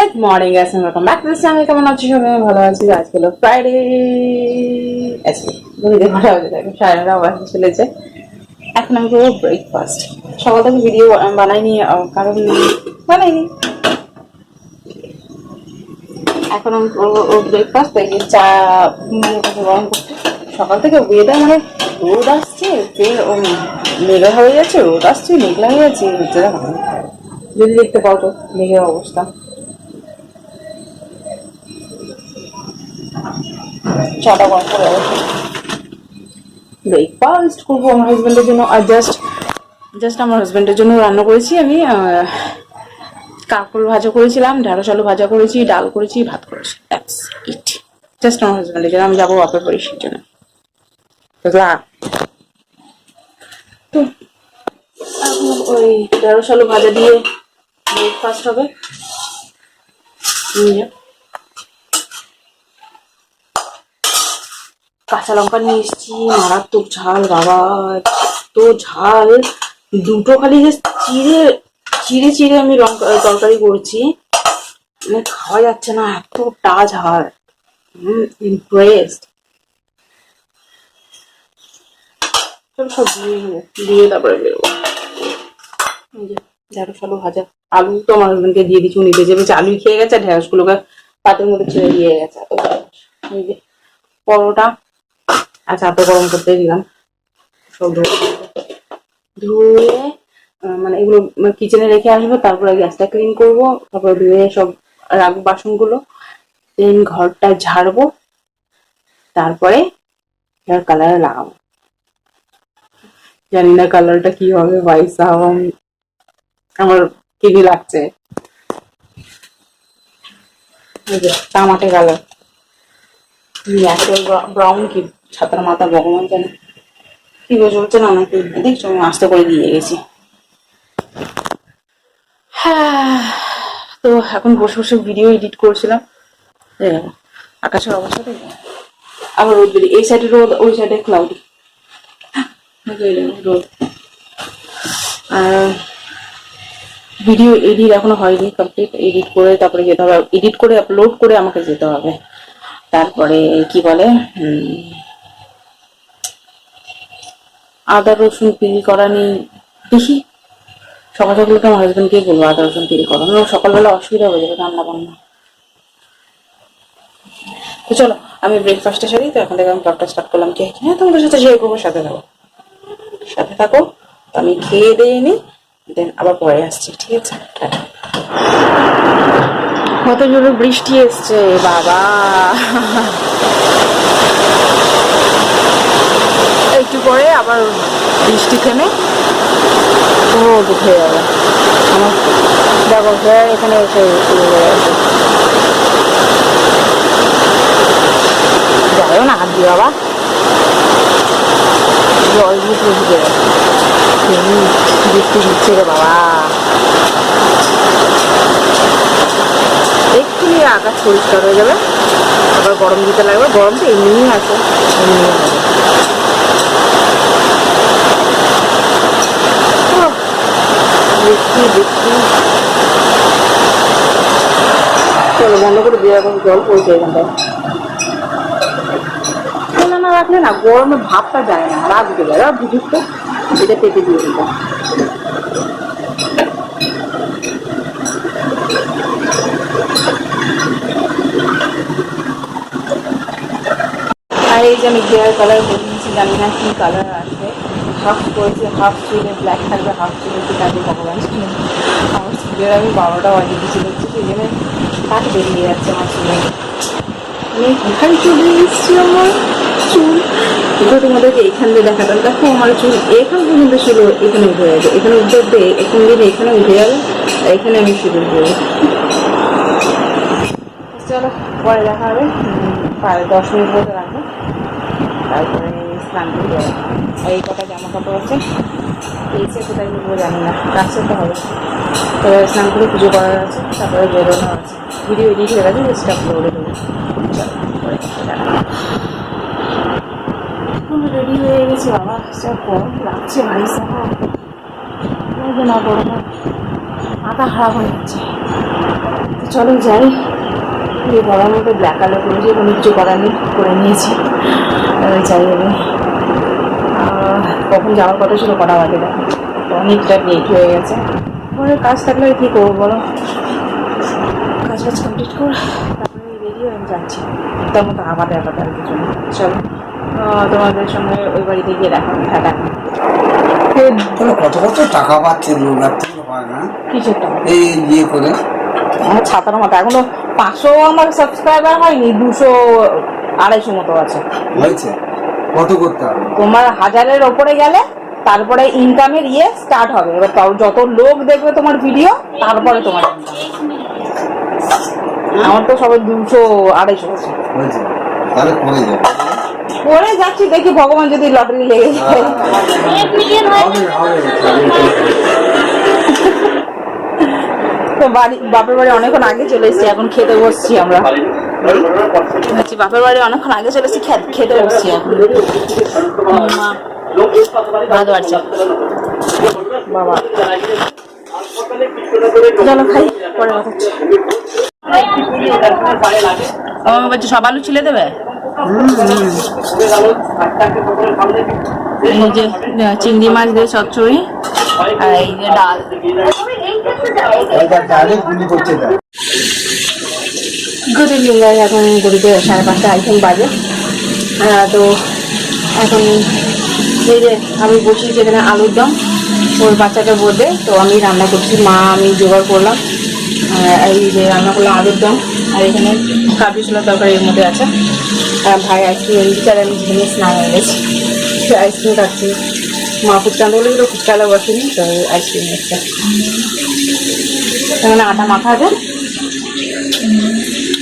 Good morning guys, welcome back to this channel. কেমন আছো সবাই? ভালো আছি। আজকে হলো ফ্রাইডে। আজকে ঘড়িতে কটা বাজে দেখো, 9:30 বাজতে চলেছে। এখন আমি করবো ব্রেকফাস্ট। সকাল থেকে ভিডিও বানাইনি, কারণ বানাইনি। এখন আমি করবো ব্রেকফাস্ট। তাই চা গরম করতে। সকাল থেকে ওয়েদার মানে রোদ আসছে, ফের মেঘলা হয়ে যাচ্ছে, রোদ আসছে, মেঘলা হয়ে যাচ্ছে, হচ্ছে না। যদি দেখতে পাও তো মেঘের অবস্থা। চাটা গরম করে ব্রেকফাস্ট করবো আমার হাজবেন্ডের জন্য। আর জাস্ট আমার হাজবেন্ডের জন্য রান্না করেছি আমি। কাঁকরোল ভাজা করেছিলাম, ঢেঁড়স আলু ভাজা করেছি, ডাল করেছি, ভাত করেছি। That's it. জাস্ট আমার হাজবেন্ডের জন্য। আমি যাবো বাপের বাড়ির জন্য। বুঝলা? তো এখন ওই ঢেঁড়স আলু ভাজা দিয়ে ব্রেকফাস্ট হবে। কাঁচা লঙ্কা নিয়ে এসেছি, মারাত্মক ঝাল বাবা, তো ঝাল। দুটো খালি যে চিড়ে চিড়ে আমি লঙ্কা তরকারি করছি, মানে খাওয়া যাচ্ছে না, এতটা ঝাল। ইমপ্রেসড। সব দিয়ে তারপরে বেরোবো। ঢেঁড়স আলু ভাজা, আলু তো আমার হাজবেন্ডকে দিয়ে দিচ্ছি, উনি বেজে বেজে আলুই খেয়ে গেছে, ঢেঁড়স গুলোকে পাতের মধ্যে ছেড়ে দিয়ে গেছে। পরোটা আর চাটা গরম করতে দিলাম। সব ধুয়ে মানে এগুলো কিচেনে রেখে আসবো, তারপরে গ্যাসটা ক্লিন করবো, তারপরে ধুয়ে সব রাখবো বাসনগুলো, দেন ঘরটা ঝাড়বো, তারপরে হেয়ার কালার লাগাবো। জানি না কালারটা কি হবে ভাই সাহাব, আমার কি লাগছে। টামাটে কালার, ন্যাচারাল ব্রাউন কি ছাতার মাথা ভগবান জানে কি চলছে না নাকি। দেখছো আমি আস্তে করে দিয়ে গেছি। হ্যাঁ, তো এখন বসে বসে ভিডিও এডিট করছিলাম। আকাশের অবস্থা দেখো, আবার রোদ বেরিয়ে, এই সাইডে রোদ, ওই সাইডে ক্লাউডি রোদ। আর ভিডিও এডিট এখনো হয়নি কমপ্লিট, এডিট করে তারপরে যেতে হবে, এডিট করে আপলোড করে আমাকে যেতে হবে। তারপরে কি বলে, আদা রসুন পিল করা নেই, দেখি সকাল সকালকে আমার হাজবেন্ডকে বলবো আদা রসুন পিল করা, সকালবেলা অসুবিধা হয়ে যাবে রান্না বান্না। তো চলো আমি ব্রেকফাস্টে সারি, তো এখন থেকে আমি ব্লগটা স্টার্ট করলাম। কি হ্যাঁ, তোমাদের সাথে শেয়ার করবো, সাথে থাকো। আমি খেয়ে দিয়ে নিই, দেন আবার পরে আসছি, ঠিক আছে? কত জোরে বৃষ্টি এসছে বাবা, একটু পরে আবার বৃষ্টি থেমে রোদ উঠে যাবে। আমার দেখো ফের এখানে এসে শুরু হয়ে গেছে। যাইও না হাত দিয়ে বাবা, জল দিয়ে ঢুকে গেছে। বৃষ্টি দিচ্ছে রে বাবা, এক্ষুনি আকাশ পরিষ্কার হয়ে যাবে, আবার গরম দিতে লাগবে। গরম তো এমনিই আছে, এমনি হবে। বৃষ্টি চলো বন্ধ করে দিয়ে, এখন জল পড়ছে এখানটায়। খোলা না রাখলে না গরমে ভাবটা যায় না, রাত উঠে যায়। বুঝিস তো, এটা পেতে দিয়ে দিতাম। আর এই যে আমি হেয়ার কালার করে নিয়েছি, জানি না কি কালার আসবে। হাফ করেছি, হাফ চুলে ব্ল্যাক থাকবে, হাফ চুলে কি থাকবে ভগবান। আমার চুলের আমি 12টা বাজে কিছু দেখছি, সেই জন্য কাট বেরিয়ে যাচ্ছে আমার চুলে। আমি কোথায় চলে এসেছি, আমার চুল এগুলো তোমাদেরকে এখান দিয়ে দেখাতাম। দেখো আমার চুল এখান পর্যন্ত ছিল, এখানে উঠে যাবে, এখানে উঠে উঠে এখন যদি এখানে উঠে যাবে, এখানে আমি শুরু করবো। চলো পরে দেখা হবে, 10 মিনিট মতো রাখবো, তারপরে স্নান করে যাবো। আর এই কটা জামা কাপড় আছে, এসে কোথায় নিবো জানি না, কাছে তো হবে। তো স্নান করে পুজো করার আছে, তারপরে বেরোনো আছে। ভিডিও এডিট হয়ে গেছে, জাস্ট আপলোড দেবো। রেডি হয়ে গেছি বাবা, যা গরম লাগছে ভাই সাহেব, না গরমে মাথা খারাপ হয়ে যাচ্ছে। চলো যাই। এই বড়ার মধ্যে ব্ল্যাক কালার করেছি, কোনো কিছু করার নেই, করে নিয়েছি। যাই হবে। কখন যাওয়ার কথা ছিল, কটা বাজে দেখো, অনেকটা লেট হয়ে গেছে। পরে কাজ থাকলে কী করবো বলো, কাজ কমপ্লিট করে তারপরে রেডি হয়ে আমি যাচ্ছি। তার মতো আপাতে আর কিছু না। চলো তোমাদের সঙ্গে ওই বাড়িতে গিয়ে দেখা টাটা। কত কত টাকা পাচ্ছে লোক, আর থেকে হয় না কিসের টাকা? এই ইয়ে করে আমার ছাতার মতো এখনো 500 আমার সাবস্ক্রাইবার হয়নি, 200-250 মতো আছে। হয়েছে, কত করতে হবে? তোমার 1000-এর ওপরে গেলে তারপরে ইনকামের স্টার্ট হবে। এবার যত লোক দেখবে তোমার ভিডিও, তারপরে তোমার আমার তো সবাই 200-250 আছে। হয়েছে, তাহলে করে যাবে। করে যাচ্ছি, দেখি ভগবান যদি লটারি লেগে যায়। তো বাপের বাড়ি অনেকক্ষণ আগে চলে এসেছি, এখন খেতে বসছি আমরা। বাপের বাড়ি অনেকক্ষণ আগে চলে এসেছি, খেতে বসছি এখন। মা ভাত বাড়ছে বাবা। চলো খাই, পরে কথা হচ্ছে। আমার বলছি সব আলু ছিলে দেবে। এই যে চিংড়ি মাছ দিয়ে চচ্চড়ি, আর এই যে ডাল। গুড ইভিনিং গাইস, এখন ঘড়িতে 5:30 আইফোন বাজে। তো এখন এই যে আমি বসিয়েছি এখানে আলুর দম, ওর বাচ্চাটা বোধে। তো আমি রান্না করছি, মা আমি জোগাড় করলাম। এই যে রান্না করলাম আলুর দম, আর এখানে কাবলি ছোলার তরকারি এর মধ্যে আছে। ভাই আইসক্রিম এনেছে, আর আমি ঝিঙে স্নান হয়ে গেছি, আইসক্রিম খাচ্ছি। মা ফুটকান বলে কিন্তু ফুটকালা বসেনি, তো আইসক্রিম এসছে। এখানে আটা মাখা আছে,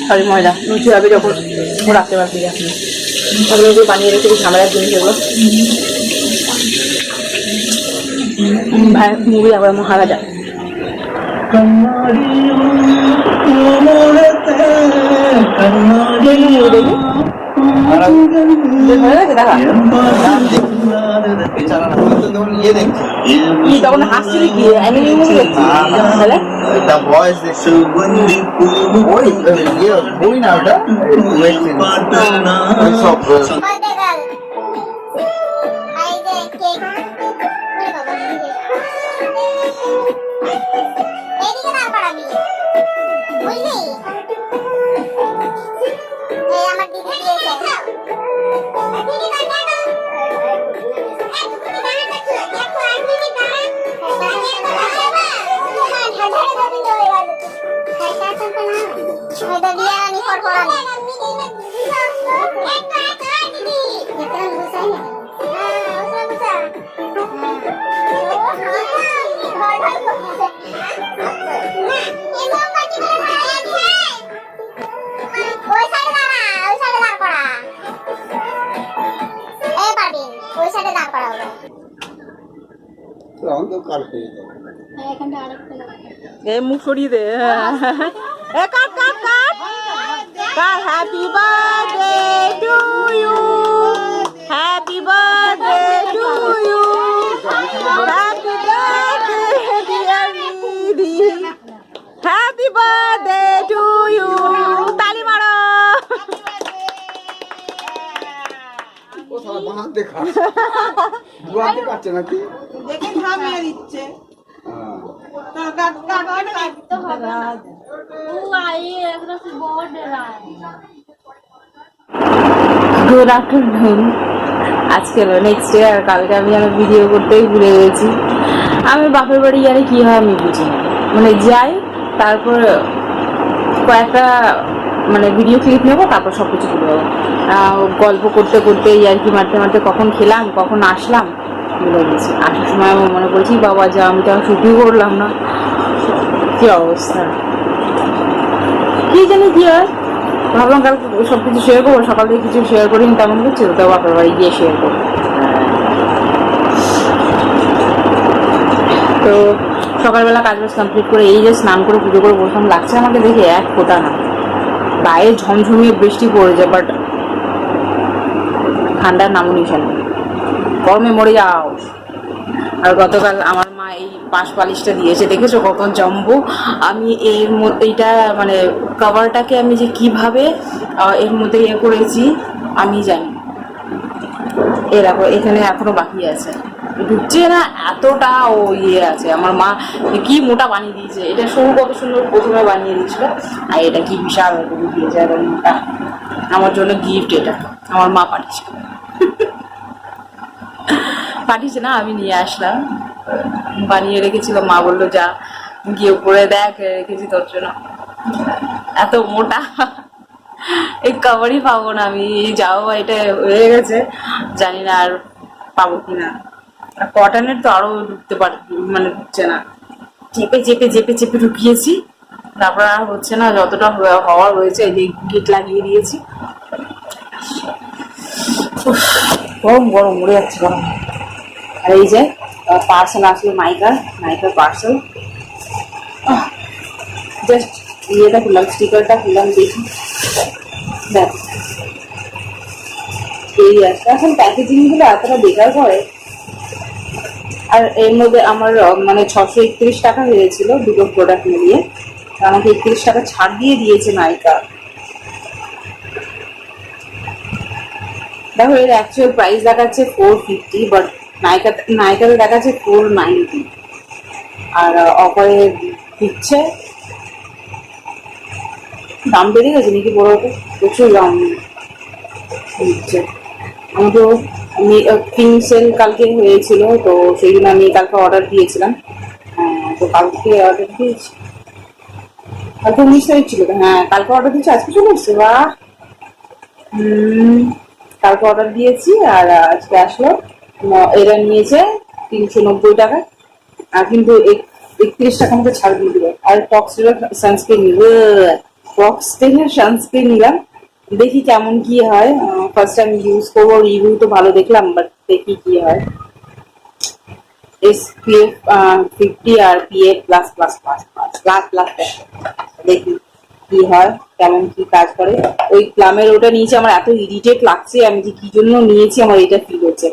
সরি ময়দা, লুচি হবে যখন রাখতে পারছি। এখন ওগুলো যে বানিয়ে রেখেছি ঝামেলার জিনিস এগুলো। ভাই মুভি আবার মহারা যায়। তখন হাসছিলি কি? বই না ওটা মুখ সরিয়ে দে। Cut cut cut cut. Happy birthday to you, happy birthday to you, happy birthday dear দিদি, হ্যাপি বার্থডে টু ইউ। তালি মারো। নাকি দেখে থামিয়ে দিচ্ছে। Good afternoon. আজকে হলো নেক্সট ডে, আর কালকে আমি আমার ভিডিও করতেই ভুলে গেছি। আমি বাপের বাড়ি গেলে কী হয় আমি বুঝি না, মানে যাই, তারপর কয়েকটা মানে ভিডিও ক্লিপ নেবো, তারপর সব কিছু ভুলে যাবো। গল্প করতে করতে আর কি মারতে মারতে কখন খেলাম কখন আসলাম ভুলে গেছি। আসার সময় আমার মনে করেছি বাবা যা আমি তো শুটিং করলাম না, কি অবস্থা কি জানি কি হয়। ভাবলাম কালকে সব কিছু শেয়ার করবো, সকাল থেকে কিছু শেয়ার করিনি তেমন কিছু, তো বাপের বাড়ি গিয়ে শেয়ার করবো। তো সকালবেলা কাজ বাজ কমপ্লিট করে এই যে স্নান করে পুজো করে বসলাম, লাগছে আমাকে দেখে এক ফোঁটা না। গায়ে ঝমঝমিয়ে বৃষ্টি পড়েছে, বাট ঠান্ডার নামও নিশান নেই। গরমে মরে যাও। আর গতকাল আমার মা এই পাশ পালিশটা দিয়েছে, দেখেছো কত জম্বো। আমি এইটা মানে কভারটাকে আমি যে কিভাবে এর মধ্যে ইয়ে করেছি আমি জানি। এরকম এখানে এখনো বাকি আছে, ঢুকছে না, এতটা ও ইয়ে আছে। আমার মা কি মোটা বানিয়ে দিয়েছে, এটা সরু কত সুন্দর প্রথমে বানিয়ে দিয়েছিল, আর এটা কি বিশাল দিয়েছে একদম মোটা। আমার জন্য গিফট এটা আমার মা পাঠিয়েছে, পাঠিয়েছে না, আমি নিয়ে আসলাম, বানিয়ে রেখেছিল। মা বললো যা গিয়ে উপরে দেখ রেখেছি তোর জন্য। এত মোটা এই কভারই পাবো না আমি, যাও এটা হয়ে গেছে, জানি না আর পাবো কিনা। আর কটনের তো আরো ঢুকতে মানে ঢুকছে না, চেপে চেপে চেপে চেপে ঢুকিয়েছি, তারপর আর হচ্ছে না। যতটা হওয়ার হয়েছে এই যে গিট লাগিয়ে দিয়েছি। গরম গরম মরে যাচ্ছে গরম। আর এই যে পার্সেল আসলো, নাইকার পার্সেল। জাস্ট ইয়েটা খুললাম, স্টিকারটা খুললাম, দেখি দেখ এই আছে। এখন প্যাকেজিং গুলো এতটা বেকার করে। আর এর মধ্যে আমার মানে 631 টাকা হয়েছিল দুটো প্রোডাক্ট মিলিয়ে, আমাকে 31 টাকা ছাড় দিয়ে দিয়েছে নাইকা। দেখো এর অ্যাকচুয়াল প্রাইস দেখাচ্ছে 450, বাট নাইকাতে দেখাচ্ছে 490। আর অফারে দিচ্ছে, দাম বেড়ে গেছে নাকি বড়, প্রচুর দাম দিচ্ছে। আমি তো পিঙ্ক সেল কালকে হয়েছিল, তো সেই জন্য আমি কালকে অর্ডার দিয়েছিলাম। তো কালকে অর্ডার দিয়েছি, কালকে 19 তারিখ ছিল তো, হ্যাঁ কালকে অর্ডার দিয়েছি, আজকে চলে এসছে, বা কালকে অর্ডার দিয়েছি আর আজকে আসলো। এরা নিয়েছে 390 টাকা, আর কিন্তু 31 টাকা আমাকে ছাড় দিয়ে দিল। আর টক্সের সানস্ক্রিন নিলাম, দেখি কেমন কি হয়। ফার্স্ট টাইম ইউজ করবো, রিভিউ তো ভালো দেখলাম, বাট দেখি কি হয়। SPF 50 আর PA+++++++, দেখি কি হয়, কেমন কি কাজ করে। ওই প্লামের ওটা নিয়েছি, আমার এত ইরিটেট লাগছে, আমি যে কি জন্য নিয়েছি আমার এটা ফিল হচ্ছে।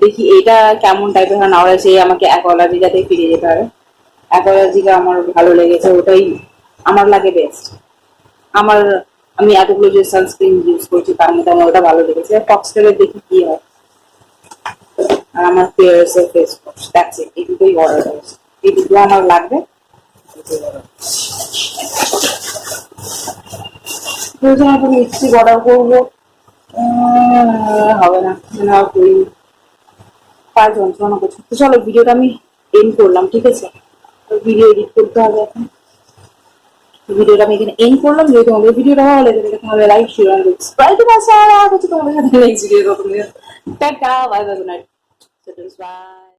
দেখি এটা কেমন টাইপের হয়, না হলে সেই আমাকে অ্যাকোয়ালজিকাতে ফিরে যেতে হবে। অ্যাকোয়ালজিকা আমার ভালো লেগেছে, ওটাই আমার লাগে বেস্ট। আমি এতগুলো যে সানস্ক্রিন ইউজ করছি তার মধ্যে আমার ওটা ভালো লেগেছে। ফক্সটেলের দেখি কি হয়। আর আমার ফেস ওয়াশ, দ্যাটস ইট, এই দুটোই অর্ডার করেছি, এই দুটো আমার লাগবে। মিক্সি অর্ডার করবো, হবে না, পায়ে যন্ত্রণা করছে। তো চলো ভিডিওটা আমি এন্ড করলাম, ঠিক আছে? ভিডিও এডিট করতে হবে এখন। ভিডিওটা আমি এখানে এন্ড করলাম। যদি তোমাদের ভিডিওটা ভালো লেগে থাকে তাহলে লাইক, শেয়ার, সাবস্ক্রাইব করতে পারো। তোমাদের সাথে next video, tata, bye bye, good night, by.